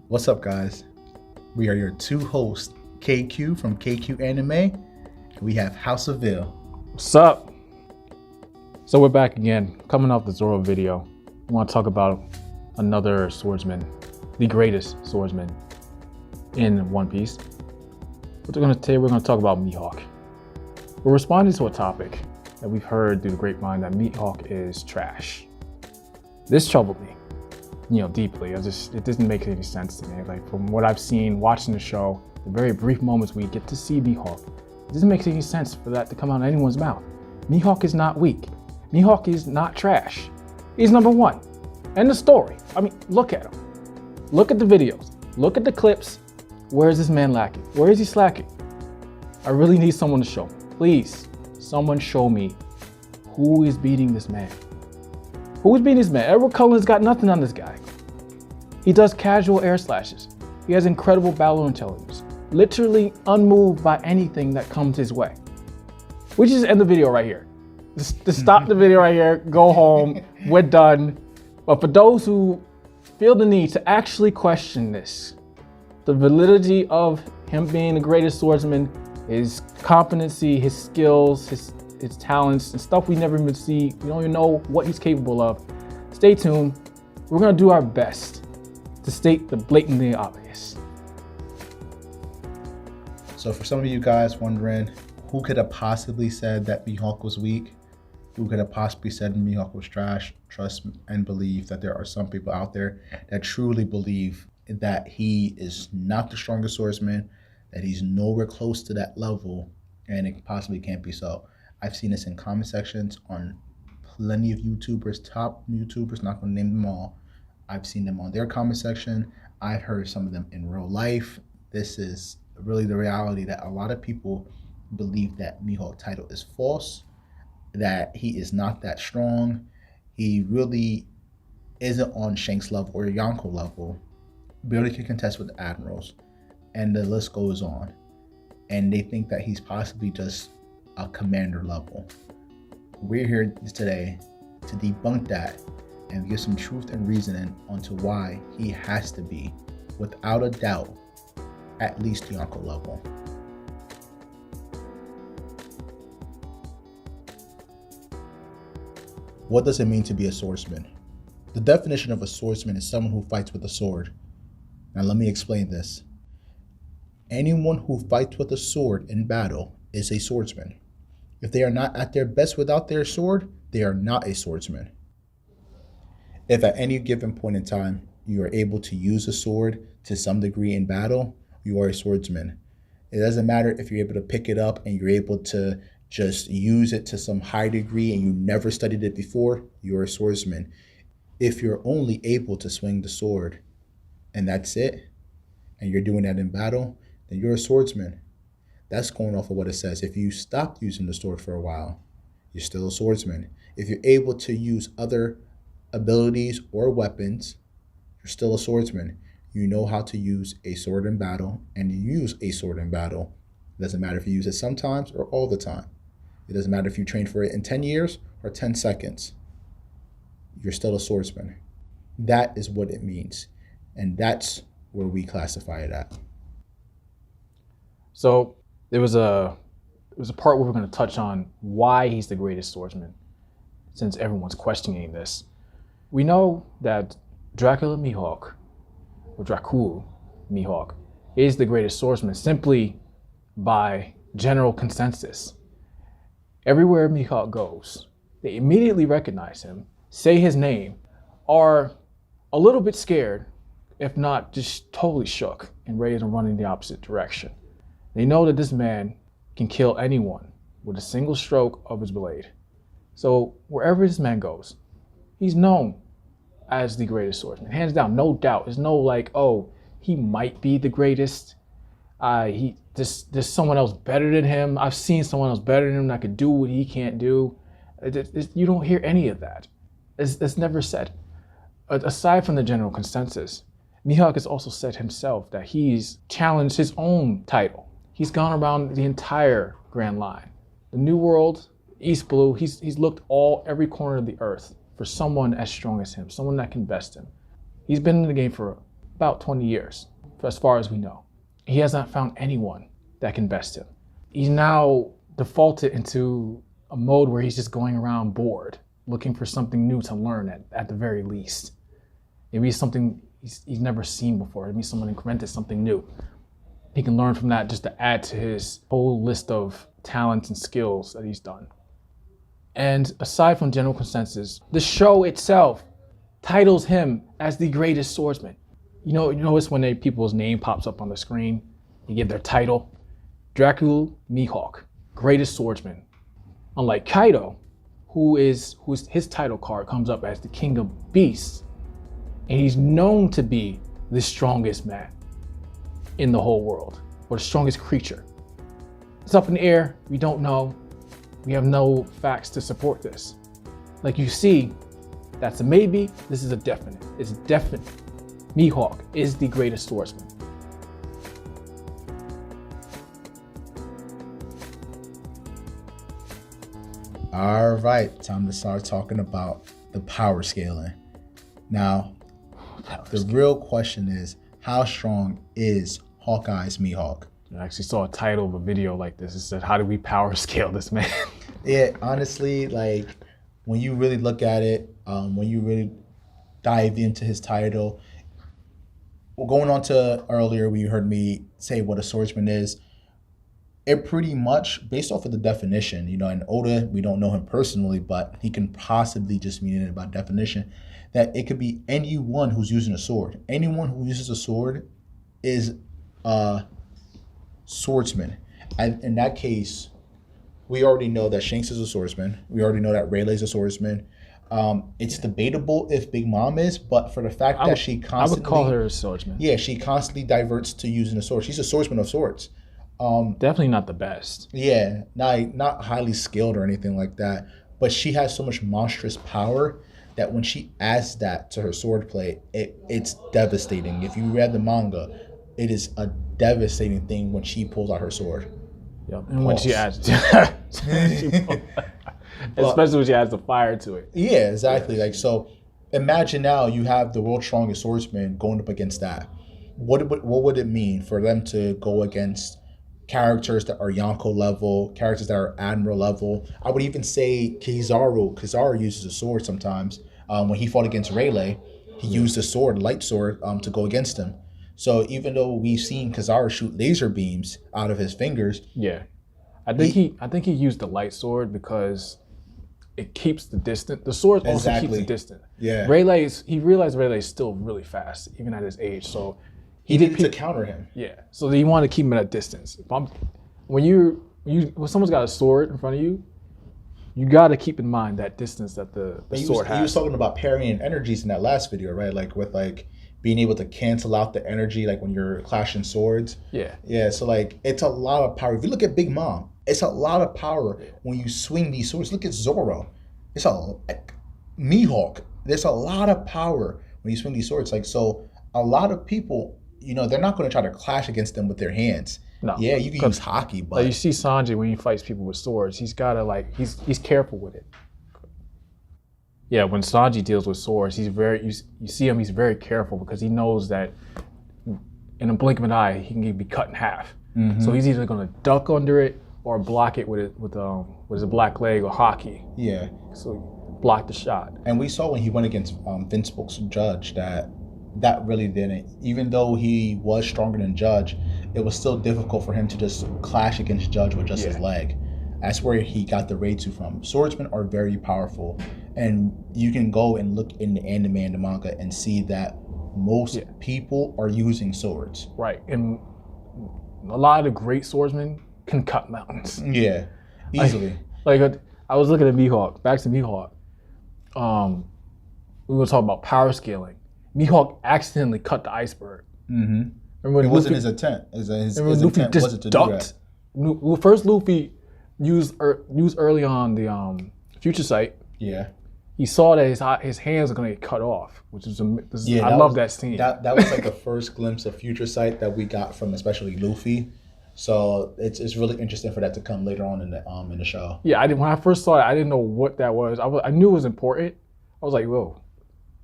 What's up, guys? We are your two hosts, KQ from KQ Anime, and we have House of Ville. What's up? So we're back again, coming off the Zoro video. We want to talk about another swordsman, the greatest swordsman in One Piece. Today we're going to talk about Mihawk. We're responding to a topic that we've heard through the grapevine that Mihawk is trash. This troubled me, deeply. It doesn't make any sense to me. Like, from what I've seen watching the show, the very brief moments we get to see Mihawk, it doesn't make any sense for that to come out of anyone's mouth. Mihawk is not weak. Mihawk is not trash. He's number one. End of story. I mean, look at him. Look at the videos. Look at the clips. Where is this man lacking? Where is he slacking? I really need someone to show me. Please, someone show me who is beating this man. Who is beating this man? Edward Cullen's got nothing on this guy. He does casual air slashes. He has incredible battle intelligence. Literally unmoved by anything that comes his way. We just end the video right here. Just stop the video right here, go home, we're done. But for those who feel the need to actually question this, the validity of him being the greatest swordsman, his competency, his skills, his talents, and stuff we never even see, we don't even know what he's capable of. Stay tuned. We're gonna do our best to state the blatantly obvious. So for some of you guys wondering, who could have possibly said that Mihawk was weak? Who could have possibly said Mihawk was trash? Trust and believe that there are some people out there that truly believe that he is not the strongest swordsman, that he's nowhere close to that level, and it possibly can't be so. I've seen this in comment sections on plenty of YouTubers, top YouTubers, not gonna name them all. I've seen them on their comment section. I've heard some of them in real life. This is really the reality that a lot of people believe that Mihawk title is false, that he is not that strong. He really isn't on Shanks level or Yonko level. Barely can contest with the admirals, and the list goes on. And they think that he's possibly just a commander level. We're here today to debunk that and give some truth and reasoning onto why he has to be, without a doubt, at least Yonko level. What does it mean to be a swordsman? The definition of a swordsman is someone who fights with a sword. Now let me explain this. Anyone who fights with a sword in battle is a swordsman. If they are not at their best without their sword, they are not a swordsman. If at any given point in time you are able to use a sword to some degree in battle, you are a swordsman. It doesn't matter if you're able to pick it up and you're able to just use it to some high degree and you never studied it before, you're a swordsman. If you're only able to swing the sword and that's it, and you're doing that in battle, then you're a swordsman. That's going off of what it says. If you stopped using the sword for a while, you're still a swordsman. If you're able to use other abilities or weapons, you're still a swordsman. You know how to use a sword in battle, and you use a sword in battle. It doesn't matter if you use it sometimes or all the time. It doesn't matter if you train for it in 10 years or 10 seconds. You're still a swordsman. That is what it means. And that's where we classify it at. So there was a part where we're going to touch on why he's the greatest swordsman, since everyone's questioning this. We know that Dracula Mihawk, or Dracul Mihawk, is the greatest swordsman simply by general consensus. Everywhere Mihawk goes, they immediately recognize him, say his name, are a little bit scared, if not just totally shook and ready to run in the opposite direction. They know that this man can kill anyone with a single stroke of his blade. So wherever this man goes, he's known as the greatest swordsman. Hands down, no doubt. There's no like, oh, he might be the greatest. There's someone else better than him. I've seen someone else better than him that could do what he can't do. You don't hear any of that. It's never said. Aside from the general consensus, Mihawk has also said himself that he's challenged his own title. He's gone around the entire Grand Line. The New World, East Blue, he's looked every corner of the earth for someone as strong as him, someone that can best him. He's been in the game for about 20 years, as far as we know. He has not found anyone that can best him. He's now defaulted into a mode where he's just going around bored, looking for something new to learn at the very least. Maybe something he's never seen before. Maybe someone invented something new. He can learn from that just to add to his whole list of talents and skills that he's done. And aside from general consensus, the show itself titles him as the greatest swordsman. You notice when people's name pops up on the screen, you give their title. Dracula Mihawk, greatest swordsman. Unlike Kaido, whose his title card comes up as the king of beasts, and he's known to be the strongest man in the whole world, or the strongest creature. It's up in the air, we don't know. We have no facts to support this. Like you see, that's a maybe, this is a definite. It's definite. Mihawk is the greatest swordsman. All right, time to start talking about the power scaling. Now, the real question is, how strong is Hawkeye's Mihawk? I actually saw a title of a video like this. It said, how do we power scale this man? Yeah, honestly, like when you really look at it, when you really dive into his title, going on to earlier when you heard me say what a swordsman is, it pretty much, based off of the definition, in Oda, we don't know him personally, but he can possibly just mean it by definition, that it could be anyone who's using a sword. Anyone who uses a sword is a swordsman. And in that case, we already know that Shanks is a swordsman. We already know that Rayleigh's a swordsman. It's debatable if Big Mom is, but for the fact that she constantly... I would call her a swordsman. Yeah, she constantly diverts to using a sword. She's a swordsman of swords. Definitely not the best. Yeah, not highly skilled or anything like that, but she has so much monstrous power that when she adds that to her swordplay, it's devastating. If you read the manga, it is a devastating thing when she pulls out her sword. Yep. And when she adds, especially when she adds the fire to it. Yeah, exactly. Yeah. Like, so imagine now you have the world's strongest swordsman going up against that. What would it mean for them to go against characters that are Yonko level, characters that are Admiral level? I would even say Kizaru uses a sword sometimes. When he fought against Rayleigh, he used a sword, light sword, to go against him. So even though we've seen Kizaru shoot laser beams out of his fingers, yeah, I think he used the light sword because it keeps the distance. The sword also keeps the distance. Yeah, he realized Rayleigh's still really fast, even at his age. So he needed to counter him. Yeah, so he wanted to keep him at a distance. When someone's got a sword in front of you, you got to keep in mind that distance that the sword has. He was talking about parrying energies in that last video, right? Like with being able to cancel out the energy, like when you're clashing swords. Yeah. Yeah, so it's a lot of power. If you look at Big Mom, it's a lot of power when you swing these swords. Look at Zoro. It's Mihawk. There's a lot of power when you swing these swords. So a lot of people, they're not going to try to clash against them with their hands. No. Yeah, you can use hockey, but you see Sanji when he fights people with swords, he's got to he's careful with it. Yeah, when Sanji deals with swords, you see him, he's very careful because he knows that in a blink of an eye, he can be cut in half. Mm-hmm. So he's either going to duck under it or block it with his black leg or hockey. Yeah. So block the shot. And we saw when he went against Vince Book's Judge that really didn't. Even though he was stronger than Judge, it was still difficult for him to just clash against Judge with just his leg. That's where he got the Reitsu from. Swordsmen are very powerful, and you can go and look in the anime and the manga and see that most people are using swords. Right, and a lot of the great swordsmen can cut mountains. Yeah, easily. Like I was looking at Mihawk. Back to Mihawk. We were talking about power scaling. Mihawk accidentally cut the iceberg. Mm-hmm. It wasn't his intent. His intent wasn't to ducked. Do that. First, Luffy used early on the future sight. Yeah. He saw that his hands are going to get cut off, which is I love that scene. That was like the first glimpse of future sight that we got from especially Luffy. So it's really interesting for that to come later on in the show. Yeah, when I first saw it, I didn't know what that was. I knew it was important. I was like, whoa,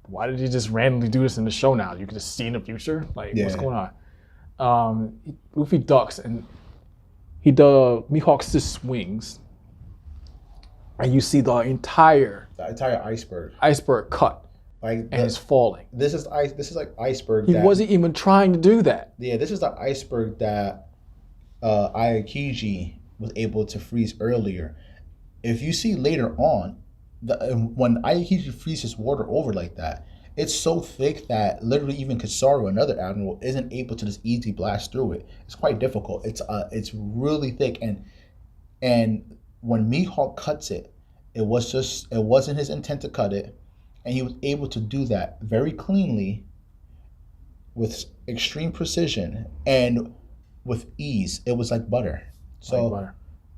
why did he just randomly do this in the show now? You can just see in the future? Like, what's going on? Luffy ducks and Mihawk just swings. And you see the entire iceberg cut. Like and it's falling. This is like iceberg. He wasn't even trying to do that. Yeah, this is the iceberg that Aokiji was able to freeze earlier. If you see later on, when Aokiji freezes water over like that, it's so thick that literally even Kizaru, another admiral, isn't able to just easily blast through it. It's quite difficult. It's really thick, and when Mihawk cuts it, it wasn't his intent to cut it. And he was able to do that very cleanly, with extreme precision and with ease. It was like butter. So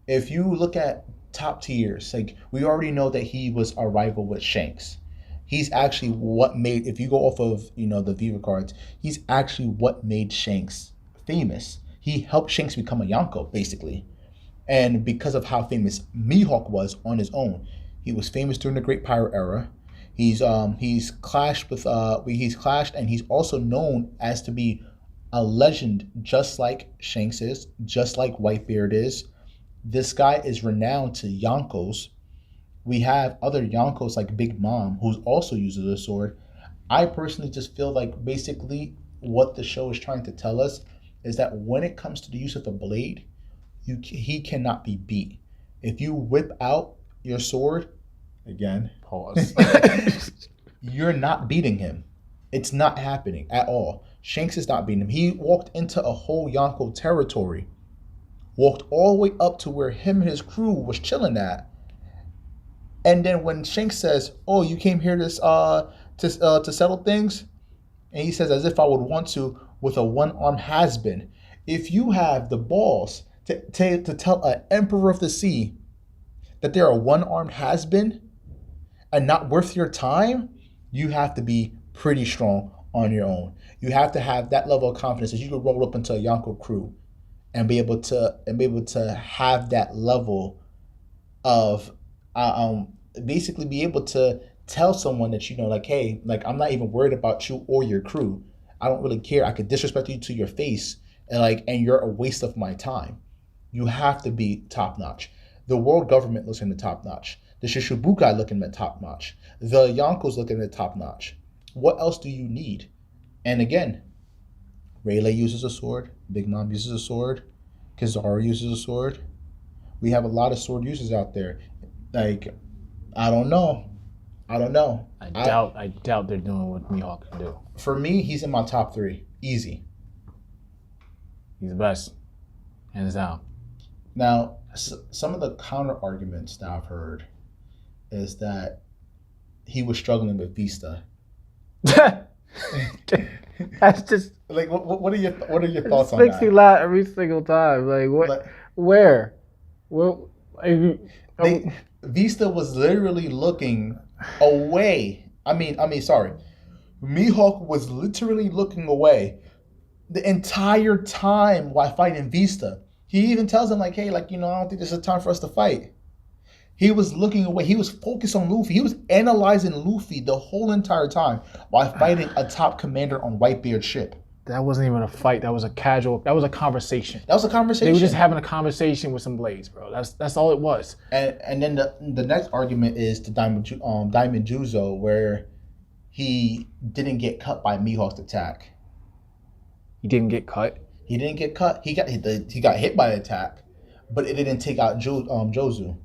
if you look at top tiers, like we already know that he was a rival with Shanks. He's actually what made, if you go off of, the Viva cards, he's actually what made Shanks famous. He helped Shanks become a Yonko, basically. And because of how famous Mihawk was on his own, he was famous during the Great Pirate era. He's clashed and he's also known as to be a legend, just like Shanks is, just like Whitebeard is. This guy is renowned to Yonkos. We have other Yonkos like Big Mom, who also uses a sword. I personally just feel like basically what the show is trying to tell us is that when it comes to the use of the blade, he cannot be beat. If you whip out your sword, again, pause. You're not beating him. It's not happening at all. Shanks is not beating him. He walked into a whole Yonko territory, walked all the way up to where him and his crew was chilling at. And then when Shanks says, "Oh, you came here to settle things," and he says, as if I would want to, with a one-armed has-been. If you have the balls to tell an Emperor of the Sea that they're a one-armed has-been and not worth your time, you have to be pretty strong on your own. You have to have that level of confidence that you can roll up into a Yonko crew and be able to have that level of basically be able to tell someone that like, hey, like I'm not even worried about you or your crew. I don't really care. I could disrespect you to your face, and you're a waste of my time. You have to be top notch. The world government looks in the top notch. The Shichibukai looking at top notch. The Yonkos looking at top notch. What else do you need? And again, Rayleigh uses a sword. Big Mom uses a sword. Kizaru uses a sword. We have a lot of sword users out there. Like, I don't know. I doubt they're doing what Mihawk can do. For me, he's in my top 3. Easy. He's the best. Hands down. Now, some of the counter arguments that I've heard is that he was struggling with Vista. That's just like what are your thoughts on that? It makes me laugh every single time. Like what? Like, where? Well, Vista was literally looking away. I mean, sorry. Mihawk was literally looking away the entire time while fighting Vista. He even tells him, like, hey, like, I don't think this is time for us to fight. He was looking away. He was focused on Luffy. He was analyzing Luffy the whole entire time while fighting a top commander on Whitebeard's ship. That wasn't even a fight. That was a conversation. That was a conversation. They were just having a conversation with some blades, bro. That's all it was. And then the next argument is to Diamond Juzo, where he didn't get cut by Mihawk's attack. He didn't get cut? He didn't get cut. He got hit by the attack, but it didn't take out Jozu.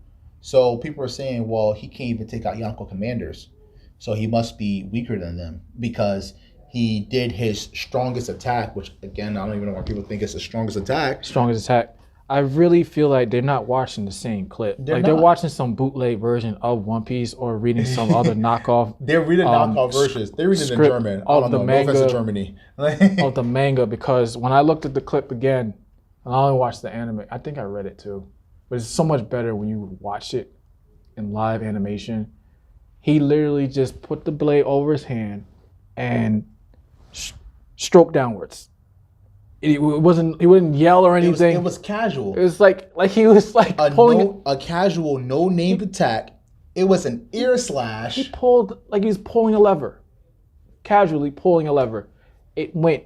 So people are saying, well, he can't even take out Yonko commanders, so he must be weaker than them because he did his strongest attack, which again I don't even know why people think it's the strongest attack. Strongest attack. I really feel like they're not watching the same clip. They're watching some bootleg version of One Piece or reading some other knockoff. They're reading knockoff versions. They're reading in German. I don't know. No offense to Germany. Of the manga, because when I looked at the clip again, and I only watched the anime. I think I read it too, but it's so much better when you watch it in live animation. He literally just put the blade over his hand and stroked downwards. It wasn't. He wouldn't yell or anything. It was casual. It was like he was like pulling a casual, no named attack. It was an ear slash. He pulled like he was pulling a lever. casually pulling a lever. It went,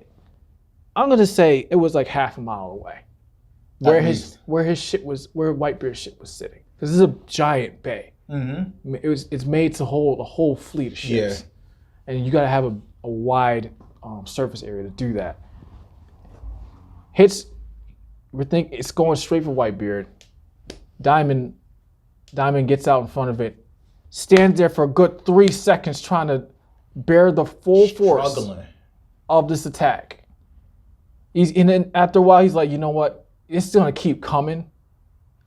I'm gonna say it was like half a mile away. Where Whitebeard's ship was sitting. Because this is a giant bay. Mm-hmm. It's made to hold a whole fleet of ships. Yeah. And you gotta have a wide surface area to do that. It's going straight for Whitebeard. Diamond gets out in front of it, stands there for a good 3 seconds trying to bear the full force of this attack. And then after a while, he's like, you know what? It's gonna keep coming.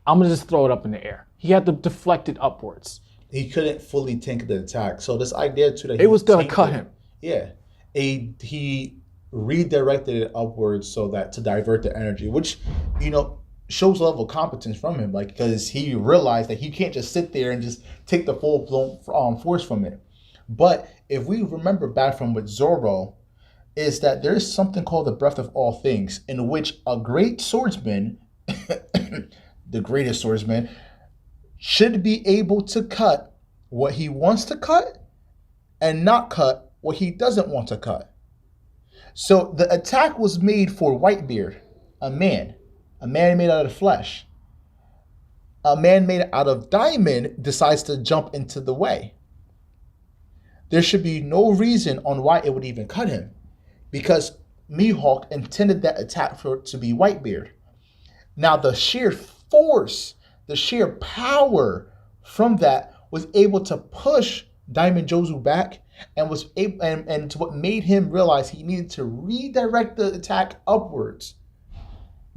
I'm gonna just throw it up in the air. He had to deflect it upwards. He couldn't fully tank the attack. So this idea too that it was gonna cut him. Yeah. He redirected it upwards so that to divert the energy, which, you know, shows a level of competence from him, like, because he realized that he can't just sit there and just take the full blown force from it. But if we remember back from with Zoro, is that there is something called the breath of all things, in which a great swordsman, the greatest swordsman, should be able to cut what he wants to cut and not cut what he doesn't want to cut. So the attack was made for Whitebeard, a man made out of flesh. A man made out of diamond decides to jump into the way. There should be no reason on why it would even cut him, because Mihawk intended that attack for it to be Whitebeard. Now the sheer force, the sheer power from that was able to push Diamond Jozu back, and was able, and what made him realize he needed to redirect the attack upwards.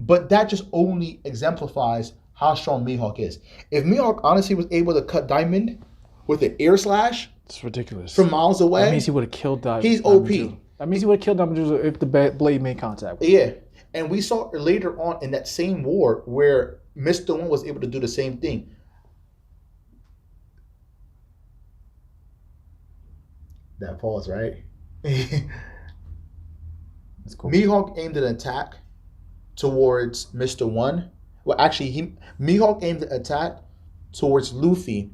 But that just only exemplifies how strong Mihawk is. If Mihawk honestly was able to cut Diamond with an air slash, it's ridiculous, from miles away, that means he would have killed Diamond. He's OP. That means he would have killed Diamond Jozu if the blade made contact. Yeah, and we saw later on in that same war where Mr. One was able to do the same thing. That pause, right? That's cool. Mihawk aimed an attack towards Mr. One. Well, actually, Mihawk aimed an attack towards Luffy.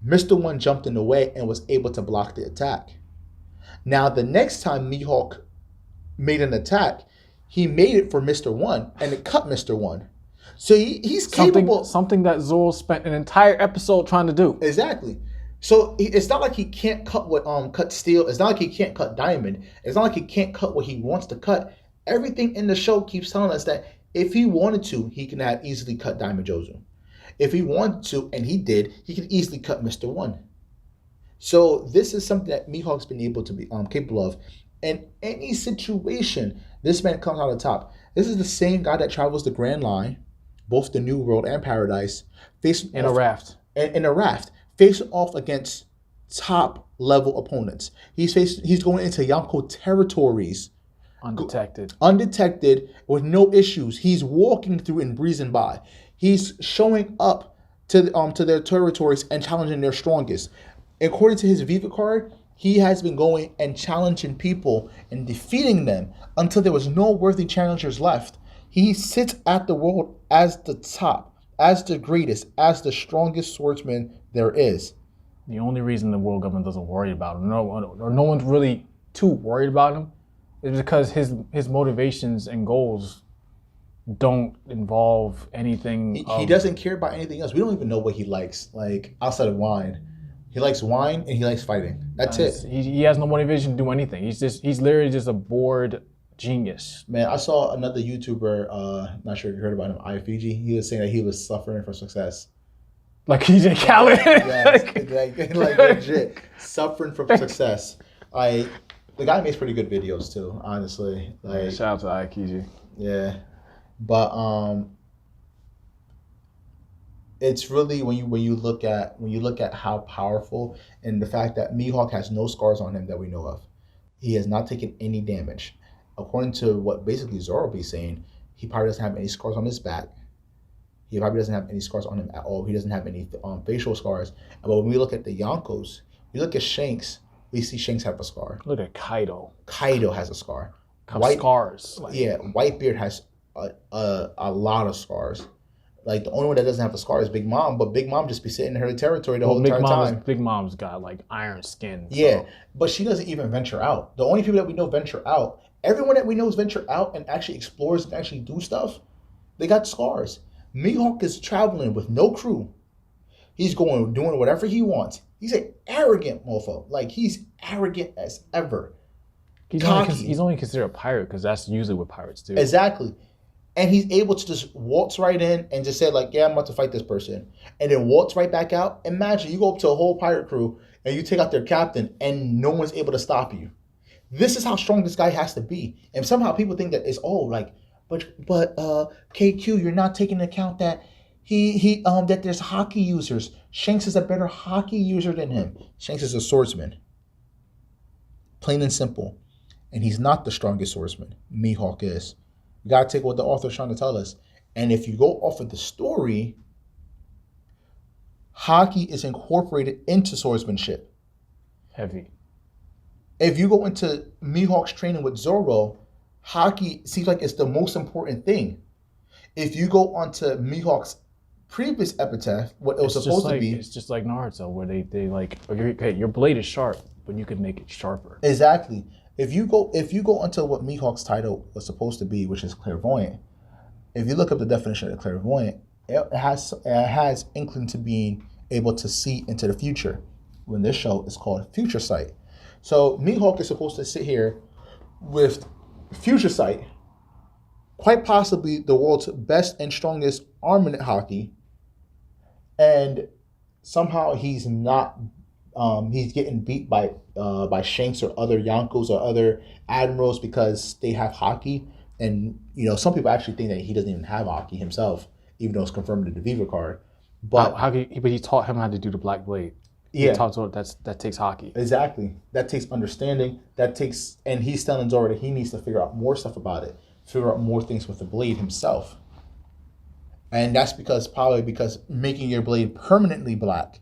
Mr. One jumped in the way and was able to block the attack. Now, the next time Mihawk made an attack, he made it for Mr. One, and it cut Mr. One. So he's capable. Something that Zoro spent an entire episode trying to do. Exactly. So it's not like he can't cut cut steel. It's not like he can't cut diamond. It's not like he can't cut what he wants to cut. Everything in the show keeps telling us that if he wanted to, he can have easily cut Diamond Jozu. If he wanted to, and he did, he could easily cut Mr. One. So this is something that Mihawk's been able to be capable of. In any situation, this man comes out on top. This is the same guy that travels the Grand Line, both the New World and Paradise, facing in a raft. In a raft, facing off against top level opponents. He's going into Yonko territories. Undetected with no issues. He's walking through and breezing by. He's showing up to their territories and challenging their strongest. According to his Viva card, he has been going and challenging people and defeating them until there was no worthy challengers left. He sits at the world as the top, as the greatest, as the strongest swordsman there is. The only reason the world government doesn't worry about him, no one's really too worried about him, is because his motivations and goals don't involve anything. He doesn't care about anything else. We don't even know what he likes, like outside of wine. He likes wine and he likes fighting. That's it. He has no motivation to do anything. He's literally just a bored genius. Man, I saw another YouTuber, not sure if you heard about him, iFiji. He was saying that he was suffering from success. Like EJ Khaled? Yeah, like legit. Suffering from success. The guy makes pretty good videos too, honestly. Like, shout out to iKiji. Yeah. But it's really when you look at how powerful, and the fact that Mihawk has no scars on him that we know of. He has not taken any damage. According to what basically Zoro be saying, he probably doesn't have any scars on his back. He probably doesn't have any scars on him at all. He doesn't have any facial scars. But when we look at the Yonkos, we look at Shanks, we see Shanks have a scar. Look at Kaido. Kaido has a scar. Scars. Yeah, Whitebeard has a lot of scars. Like the only one that doesn't have a scar is Big Mom, but Big Mom just be sitting in her territory the Well, whole entire time. Big Mom's got like iron skin. Yeah, So but she doesn't even venture out. The only people that we know venture out, everyone that we know is venture out and actually explores and actually do stuff, they got scars. Mihawk is traveling with no crew. He's going doing whatever he wants. He's an arrogant mofo. Like he's arrogant as ever. he's only considered a pirate because that's usually what pirates do. Exactly. And he's able to just waltz right in and just say, like, yeah, I'm about to fight this person. And then waltz right back out. Imagine you go up to a whole pirate crew and you take out their captain and no one's able to stop you. This is how strong this guy has to be. And somehow people think that it's but KQ, you're not taking into account that that there's hockey users. Shanks is a better hockey user than him. Shanks is a swordsman. Plain and simple. And he's not the strongest swordsman. Mihawk is. You gotta take what the author's trying to tell us. And if you go off of the story, hockey is incorporated into swordsmanship. Heavy. If you go into Mihawk's training with Zoro, hockey seems like it's the most important thing. If you go onto Mihawk's previous epitaph, what it was supposed to be. It's just like Naruto, where they like, okay, your blade is sharp, but you can make it sharper. Exactly. If you go onto what Mihawk's title was supposed to be, which is clairvoyant, if you look up the definition of clairvoyant, it has inkling to being able to see into the future. When this show is called Future Sight. So Mihawk is supposed to sit here with Future Sight, quite possibly the world's best and strongest armament hockey, and somehow he's not. He's getting beat by Shanks or other Yonkos or other admirals because they have hockey, and some people actually think that he doesn't even have hockey himself, even though it's confirmed in the Viva card. But but he taught him how to do the Black Blade. Yeah, that takes hockey. Exactly. That takes understanding. And he's telling Zoro that he needs to figure out more stuff about it, figure out more things with the blade himself. And that's probably because making your blade permanently black,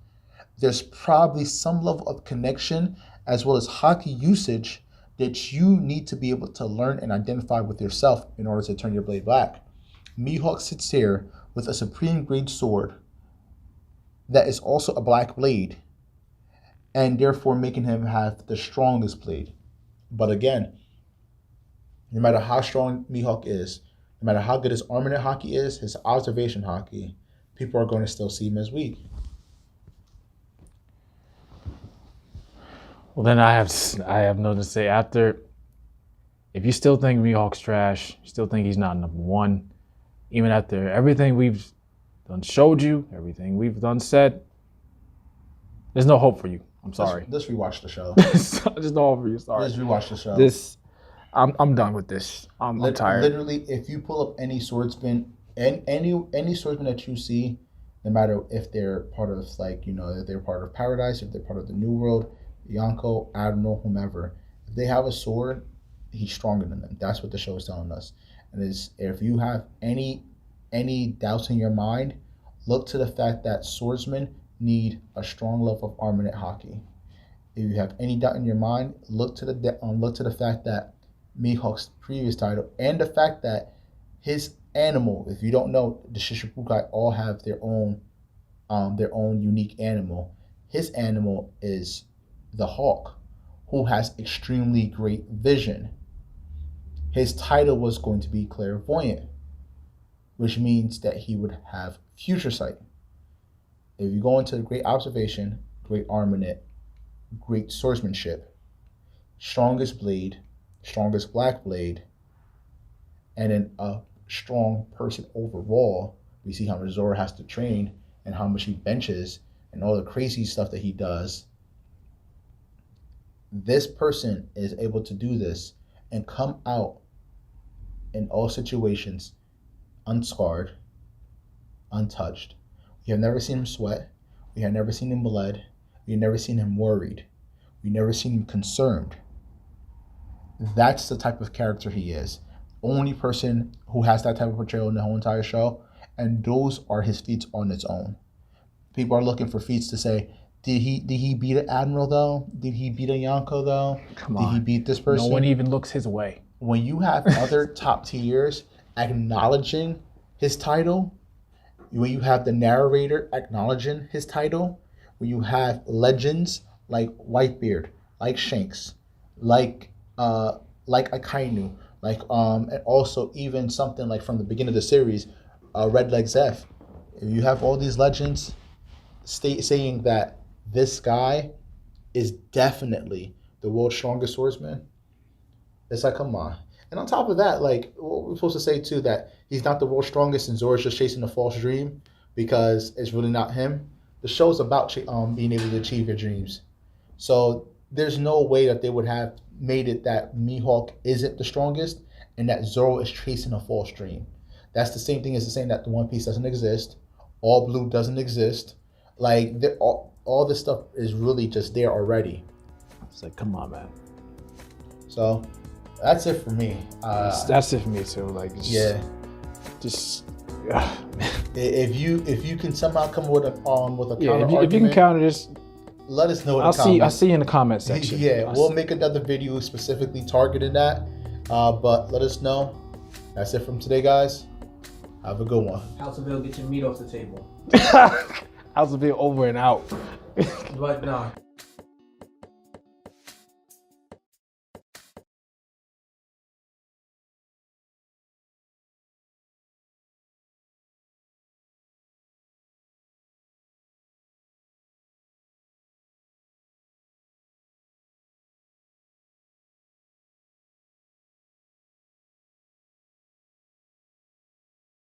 there's probably some level of connection as well as hockey usage that you need to be able to learn and identify with yourself in order to turn your blade black. Mihawk sits here with a supreme grade sword that is also a black blade, and therefore making him have the strongest blade. But again, no matter how strong Mihawk is, no matter how good his armament hockey is, his observation hockey, people are going to still see him as weak. Well, then I have nothing to say after. If you still think Mihawk's trash, you still think he's not number one, even after everything we've done showed you, everything we've done said, there's no hope for you. I'm sorry. Just rewatch the show. There's no hope for you. Sorry. Just rewatch the show. I'm done with this. I'm tired. Literally, if you pull up any swordsman and any swordsman that you see, no matter if they're part of if they're part of Paradise, if they're part of the New World, Yonko, Admiral, whomever, if they have a sword, he's stronger than them. That's what the show is telling us. And if you have any doubts in your mind, look to the fact that swordsmen need a strong level of armament hockey. If you have any doubt in your mind, look to the fact that Mihawk's previous title and the fact that his animal, if you don't know, the Shichibukai all have their own unique animal. His animal is the Hawk, who has extremely great vision. His title was going to be clairvoyant, which means that he would have future sight. If you go into great observation, great armament, great swordsmanship, strongest blade, strongest black blade, and then a strong person overall, we see how much Zoro has to train and how much he benches and all the crazy stuff that he does. This person is able to do this and come out in all situations unscarred, untouched. We have never seen him sweat. We have never seen him bled. We have never seen him worried. We've never seen him concerned. That's the type of character he is. Only person who has that type of portrayal in the whole entire show, and those are his feats on its own. People are looking for feats to say, did he beat an admiral though? Did he beat a Yonko though? Come on. Did he beat this person? No one even looks his way. When you have other top tiers acknowledging his title when you have the narrator acknowledging his title, when you have legends like Whitebeard, like Shanks, like Akainu, and also even something like from the beginning of the series, Redleg Zeph. If you have all these legends saying that this guy is definitely the world's strongest swordsman, it's like, come on. And on top of that, like, what we're supposed to say too, that he's not the world's strongest and Zora's just chasing a false dream because it's really not him. The show's about being able to achieve your dreams. So there's no way that they would have made it that Mihawk isn't the strongest and that Zoro is chasing a false dream. That's the same thing as saying that the One Piece doesn't exist, All Blue doesn't exist. Like, all this stuff is really just there already. It's like, come on, man. So that's it for me. That's it for me too. Like, just if you can somehow come with a counter if you can counter this, let us know. I'll see you in the comment section. We'll make another video specifically targeting that. But let us know. That's it from today, guys. Have a good one. Alphaville, get your meat off the table. Alphaville over and out. But nah.